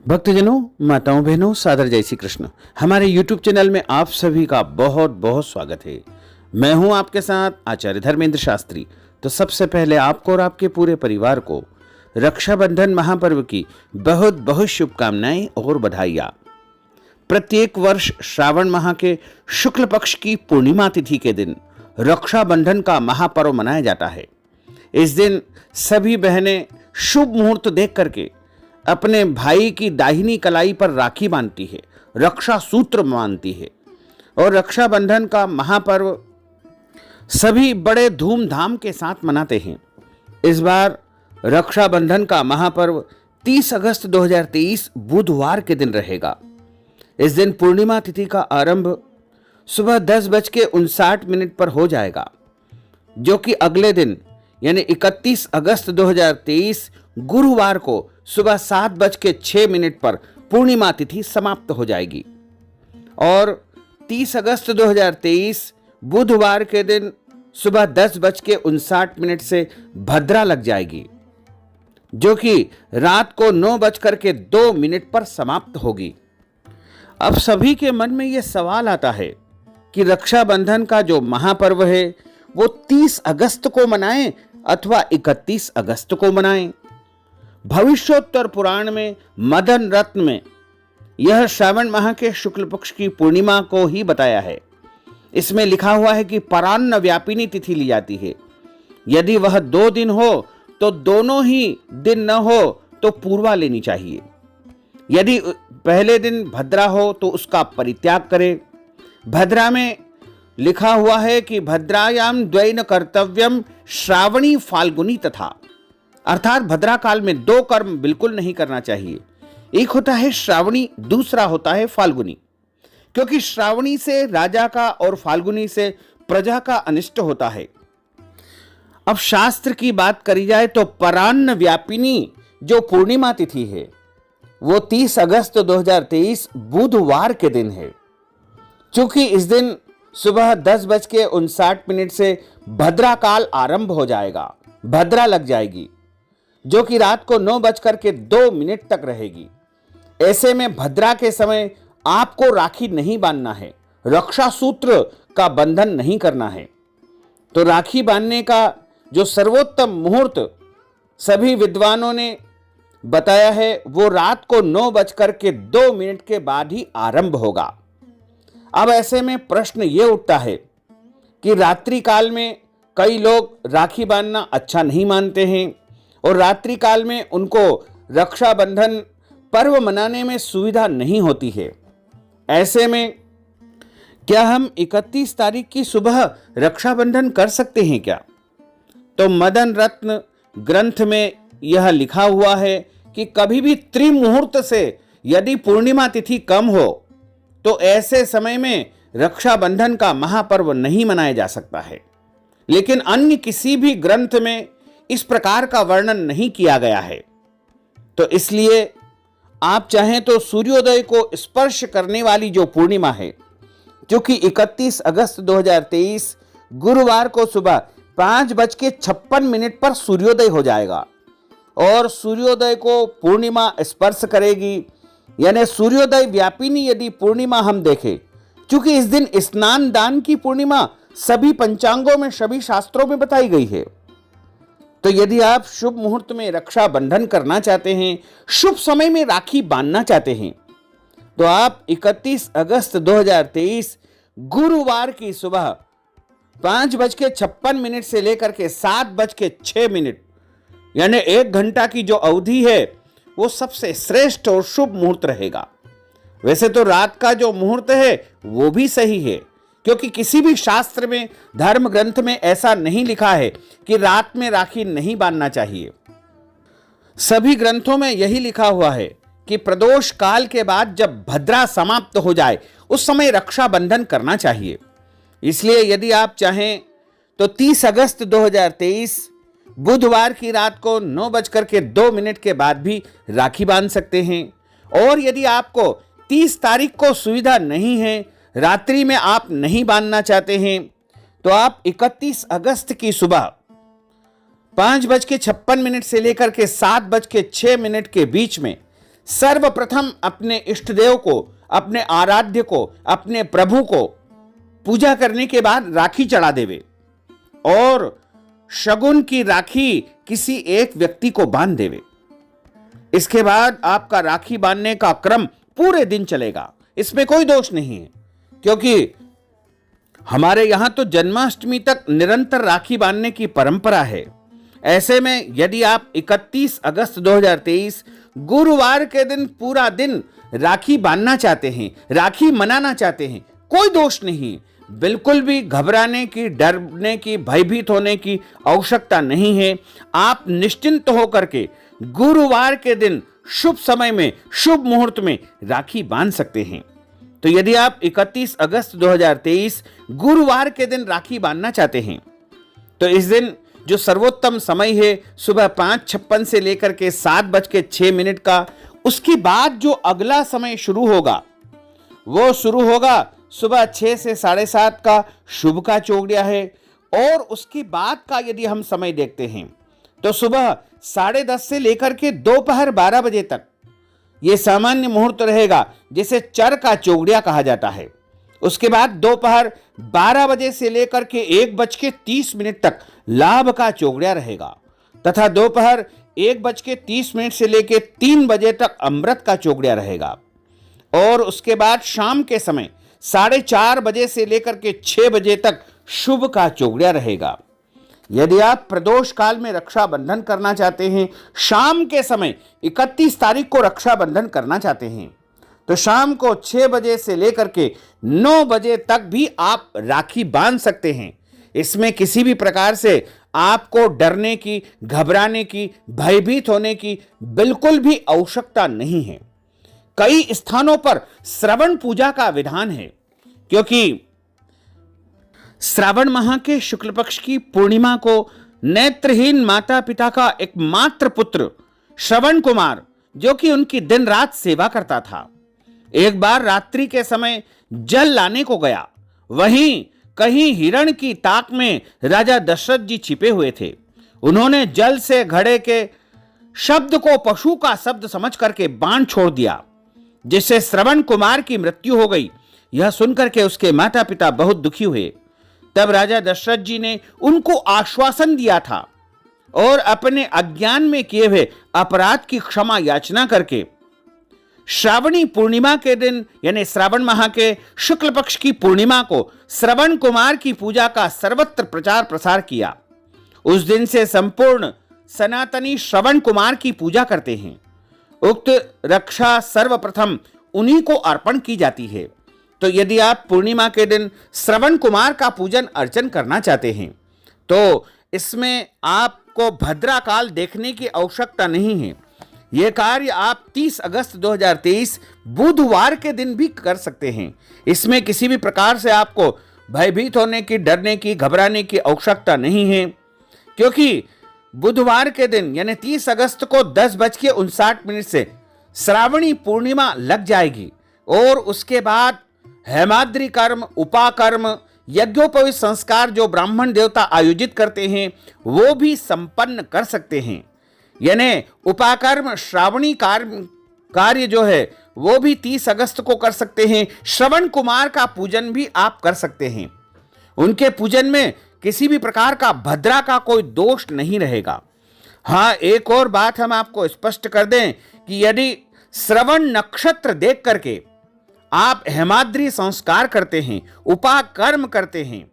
भक्तजनों, माताओं, बहनों, सादर जय श्री कृष्ण। हमारे YouTube चैनल में आप सभी का बहुत बहुत स्वागत है। मैं हूं आपके साथ आचार्य धर्मेंद्र शास्त्री। तो सबसे पहले आपको और आपके पूरे परिवार को रक्षाबंधन महापर्व की बहुत बहुत शुभकामनाएं और बधाइयाँ। प्रत्येक वर्ष श्रावण माह के शुक्ल पक्ष की पूर्णिमा तिथि के दिन रक्षाबंधन का महापर्व मनाया जाता है। इस दिन सभी बहनें शुभ मुहूर्त देख करके अपने भाई की दाहिनी कलाई पर राखी बांधती है, रक्षा सूत्र बांधती है। और रक्षाबंधन का महापर्व सभी बड़े धूमधाम के साथ मनाते हैं। इस बार रक्षाबंधन का महापर्व 30 अगस्त 2023 बुधवार के दिन रहेगा। इस दिन पूर्णिमा तिथि का आरंभ सुबह 10:59 पर हो जाएगा, जो कि अगले दिन यानी 31 अगस्त 2023 गुरुवार को सुबह 7:06 पर पूर्णिमा तिथि समाप्त हो जाएगी। और 30 अगस्त 2023 बुधवार के दिन सुबह 10:59 से भद्रा लग जाएगी, जो कि रात को 9:02 पर समाप्त होगी। अब सभी के मन में यह सवाल आता है कि रक्षाबंधन का जो महापर्व है वो 30 अगस्त को मनाएं अथवा 31 अगस्त को मनाएं। भविष्योत्तर पुराण में मदन रत्न में यह श्रावण माह के शुक्ल पक्ष की पूर्णिमा को ही बताया है। इसमें लिखा हुआ है कि परान्न व्यापिनी तिथि ली जाती है। यदि वह 2 दिन हो तो दोनों ही दिन न हो तो पूर्वा लेनी चाहिए। यदि पहले दिन भद्रा हो तो उसका परित्याग करें। भद्रा में लिखा हुआ है कि भद्रायाम द्वैन कर्तव्यम श्रावणी फाल्गुनी तथा, अर्थात भद्रा काल में 2 कर्म बिल्कुल नहीं करना चाहिए। एक होता है श्रावणी, दूसरा होता है फाल्गुनी, क्योंकि श्रावणी से राजा का और फाल्गुनी से प्रजा का अनिष्ट होता है। अब शास्त्र की बात करी जाए तो परान्न व्यापिनी जो पूर्णिमा तिथि है वो 30 अगस्त 2023 बुधवार के दिन है। चूंकि इस दिन सुबह 10:59 से भद्रा काल आरंभ हो जाएगा, भद्रा लग जाएगी, जो कि रात को 9:02 तक रहेगी। ऐसे में भद्रा के समय आपको राखी नहीं बांधना है, रक्षा सूत्र का बंधन नहीं करना है। तो राखी बांधने का जो सर्वोत्तम मुहूर्त सभी विद्वानों ने बताया है वो रात को 9:02 के बाद ही आरंभ होगा। अब ऐसे में प्रश्न ये उठता है कि रात्रि काल में कई लोग राखी बांधना अच्छा नहीं मानते हैं और रात्रि काल में उनको रक्षाबंधन पर्व मनाने में सुविधा नहीं होती है। ऐसे में क्या हम 31 तारीख की सुबह रक्षाबंधन कर सकते हैं क्या? तो मदन रत्न ग्रंथ में यह लिखा हुआ है कि कभी भी त्रिमुहूर्त से यदि पूर्णिमा तिथि कम हो तो ऐसे समय में रक्षाबंधन का महापर्व नहीं मनाया जा सकता है। लेकिन अन्य किसी भी ग्रंथ में इस प्रकार का वर्णन नहीं किया गया है। तो इसलिए आप चाहें तो सूर्योदय को स्पर्श करने वाली जो पूर्णिमा है, जो कि 31 अगस्त 2023 गुरुवार को सुबह 5:56 पर सूर्योदय हो जाएगा और सूर्योदय को पूर्णिमा स्पर्श करेगी। यानी सूर्योदय व्यापिनी यदि पूर्णिमा हम देखें, क्योंकि इस दिन स्नान दान की पूर्णिमा सभी पंचांगों में, सभी शास्त्रों में बताई गई है। तो यदि आप शुभ मुहूर्त में रक्षाबंधन करना चाहते हैं, शुभ समय में राखी बांधना चाहते हैं, तो आप 31 अगस्त 2023 गुरुवार की सुबह 5:56 से लेकर के 7:06 यानी 1 घंटा की जो अवधि है वो सबसे श्रेष्ठ और शुभ मुहूर्त रहेगा। वैसे तो रात का जो मुहूर्त है वो भी सही है, क्योंकि किसी भी शास्त्र में, धर्म ग्रंथ में ऐसा नहीं लिखा है कि रात में राखी नहीं बांधना चाहिए। सभी ग्रंथों में यही लिखा हुआ है कि प्रदोष काल के बाद जब भद्रा समाप्त हो जाए उस समय रक्षाबंधन करना चाहिए। इसलिए यदि आप चाहें तो 30 अगस्त 2023 बुधवार की रात को 9:02 के बाद भी राखी बांध सकते हैं। और यदि आपको 30 तारीख को सुविधा नहीं है, रात्रि में आप नहीं बांधना चाहते हैं, तो आप 31 अगस्त की सुबह 5:56 से लेकर के 7:06 के बीच में सर्वप्रथम अपने इष्ट देव को, अपने आराध्य को, अपने प्रभु को पूजा करने के बाद राखी चढ़ा देवे और शगुन की राखी किसी एक व्यक्ति को बांध देवे। इसके बाद आपका राखी बांधने का क्रम पूरे दिन चलेगा, इसमें कोई दोष नहीं है, क्योंकि हमारे यहां तो जन्माष्टमी तक निरंतर राखी बांधने की परंपरा है। ऐसे में यदि आप 31 अगस्त 2023 गुरुवार के दिन पूरा दिन राखी बांधना चाहते हैं, राखी मनाना चाहते हैं, कोई दोष नहीं। बिल्कुल भी घबराने की, डरने की, भयभीत होने की आवश्यकता नहीं है। आप निश्चिंत होकर के गुरुवार के दिन शुभ समय में, शुभ मुहूर्त में राखी बांध सकते हैं। तो यदि आप 31 अगस्त 2023 गुरुवार के दिन राखी बांधना चाहते हैं तो इस दिन जो सर्वोत्तम समय है सुबह 5:56 से लेकर के 7:06 का, उसके बाद जो अगला समय शुरू होगा वो शुरू होगा सुबह 6 से 7:30 का शुभ का चौगड़िया है। और उसके बाद का यदि हम समय देखते हैं तो सुबह 10:30 से लेकर के दोपहर 12 बजे तक ये सामान्य मुहूर्त रहेगा, जिसे चर का चौगड़िया कहा जाता है। उसके बाद दोपहर 12 बजे से लेकर के 1:30 तक लाभ का चौगड़िया रहेगा तथा दोपहर 1:30 से लेकर 3 बजे तक अमृत का चौगड़िया रहेगा। और उसके बाद शाम के समय 4:30 बजे से लेकर के 6 बजे तक शुभ का चौगड़िया रहेगा। यदि आप प्रदोष काल में रक्षाबंधन करना चाहते हैं, शाम के समय 31 तारीख को रक्षाबंधन करना चाहते हैं, तो शाम को 6 बजे से लेकर के 9 बजे तक भी आप राखी बांध सकते हैं। इसमें किसी भी प्रकार से आपको डरने की, घबराने की, भयभीत होने की बिल्कुल भी आवश्यकता नहीं है। कई स्थानों पर श्रवण पूजा का विधान है, क्योंकि श्रावण माह के शुक्ल पक्ष की पूर्णिमा को नेत्रहीन माता पिता का एकमात्र पुत्र श्रवण कुमार, जो कि उनकी दिन रात सेवा करता था, एक बार रात्रि के समय जल लाने को गया। वहीं कहीं हिरण की ताक में राजा दशरथ जी छिपे हुए थे। उन्होंने जल से घड़े के शब्द को पशु का शब्द समझ करके बाण छोड़ दिया, जिससे श्रवण कुमार की मृत्यु हो गई। यह सुनकर के उसके माता पिता बहुत दुखी हुए। तब राजा दशरथ जी ने उनको आश्वासन दिया था और अपने अज्ञान में किए हुए अपराध की क्षमा याचना करके श्रावणी पूर्णिमा के दिन, यानी श्रावण माह के शुक्ल पक्ष की पूर्णिमा को श्रवण कुमार की पूजा का सर्वत्र प्रचार प्रसार किया। उस दिन से संपूर्ण सनातनी श्रवण कुमार की पूजा करते हैं। उक्त रक्षा सर्वप्रथम उन्हीं को अर्पण की जाती है। तो यदि आप पूर्णिमा के दिन श्रवण कुमार का पूजन अर्चन करना चाहते हैं तो इसमें आपको भद्रा काल देखने की आवश्यकता नहीं है। यह कार्य आप 30 अगस्त 2023 बुधवार के दिन भी कर सकते हैं। इसमें किसी भी प्रकार से आपको भयभीत होने की, डरने की, घबराने की आवश्यकता नहीं है, क्योंकि बुधवार के दिन यानी 30 अगस्त को 10:59 से श्रावणी पूर्णिमा लग जाएगी और उसके बाद हेमाद्रि कर्म, उपाकर्म, यज्ञोपवीत संस्कार जो ब्राह्मण देवता आयोजित करते हैं वो भी संपन्न कर सकते हैं। यानी उपाकर्म, श्रावणी कार्य जो है वो भी 30 अगस्त को कर सकते हैं। श्रवण कुमार का पूजन भी आप कर सकते हैं। उनके पूजन में किसी भी प्रकार का भद्रा का कोई दोष नहीं रहेगा। हाँ, एक और बात हम आपको स्पष्ट कर दें कि यदि श्रवण नक्षत्र देख करके आप हेमाद्रि संस्कार करते हैं, उपाकर्म करते हैं,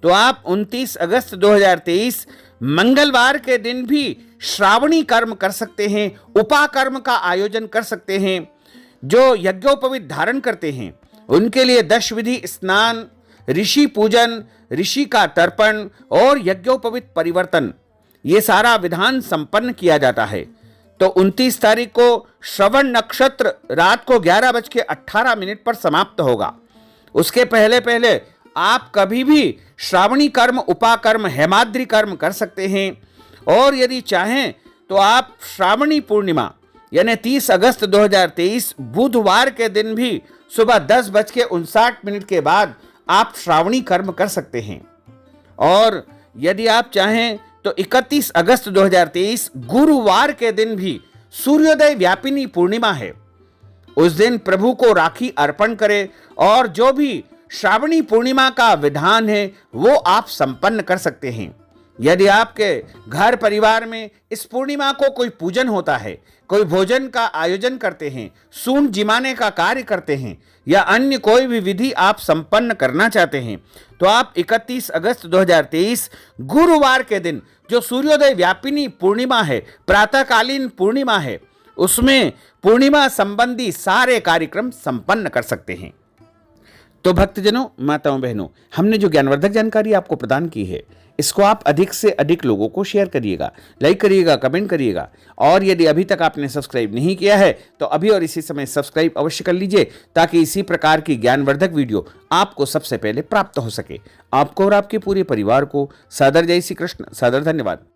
तो आप 29 अगस्त 2023 मंगलवार के दिन भी श्रावणी कर्म कर सकते हैं, उपाकर्म का आयोजन कर सकते हैं। जो यज्ञोपवीत धारण करते हैं उनके लिए 10 विधि स्नान, ऋषि पूजन, ऋषि का तर्पण और यज्ञोपवीत परिवर्तन, ये सारा विधान संपन्न किया जाता है। तो 29 तारीख को श्रवण नक्षत्र रात को 11:18 पर समाप्त होगा। उसके पहले पहले आप कभी भी श्रावणी कर्म, उपाकर्म, हेमाद्रि कर्म कर सकते हैं। और यदि चाहें तो आप श्रावणी पूर्णिमा यानी 30 अगस्त 2023 बुधवार के दिन भी सुबह 10:59 के बाद आप श्रावणी कर्म कर सकते हैं। और यदि आप चाहें तो 31 अगस्त 2023 गुरुवार के दिन भी सूर्योदय व्यापिनी पूर्णिमा है। उस दिन प्रभु को राखी अर्पण करें और जो भी श्रावणी पूर्णिमा का विधान है वो आप संपन्न कर सकते हैं। यदि आपके घर परिवार में इस पूर्णिमा को कोई पूजन होता है, कोई भोजन का आयोजन करते हैं, सूंड जिमाने का कार्य करते हैं या अन्य कोई भी विधि आप संपन्न करना चाहते हैं, तो आप 31 अगस्त 2023 गुरुवार के दिन जो सूर्योदय व्यापिनी पूर्णिमा है, प्रातःकालीन पूर्णिमा है, उसमें पूर्णिमा संबंधी सारे कार्यक्रम संपन्न कर सकते हैं। तो भक्तजनों, माताओं, बहनों, हमने जो ज्ञानवर्धक जानकारी आपको प्रदान की है, इसको आप अधिक से अधिक लोगों को शेयर करिएगा, लाइक करिएगा, कमेंट करिएगा। और यदि अभी तक आपने सब्सक्राइब नहीं किया है तो अभी और इसी समय सब्सक्राइब अवश्य कर लीजिए, ताकि इसी प्रकार की ज्ञानवर्धक वीडियो आपको सबसे पहले प्राप्त हो सके। आपको और आपके पूरे परिवार को सादर जय श्री कृष्ण, सादर धन्यवाद।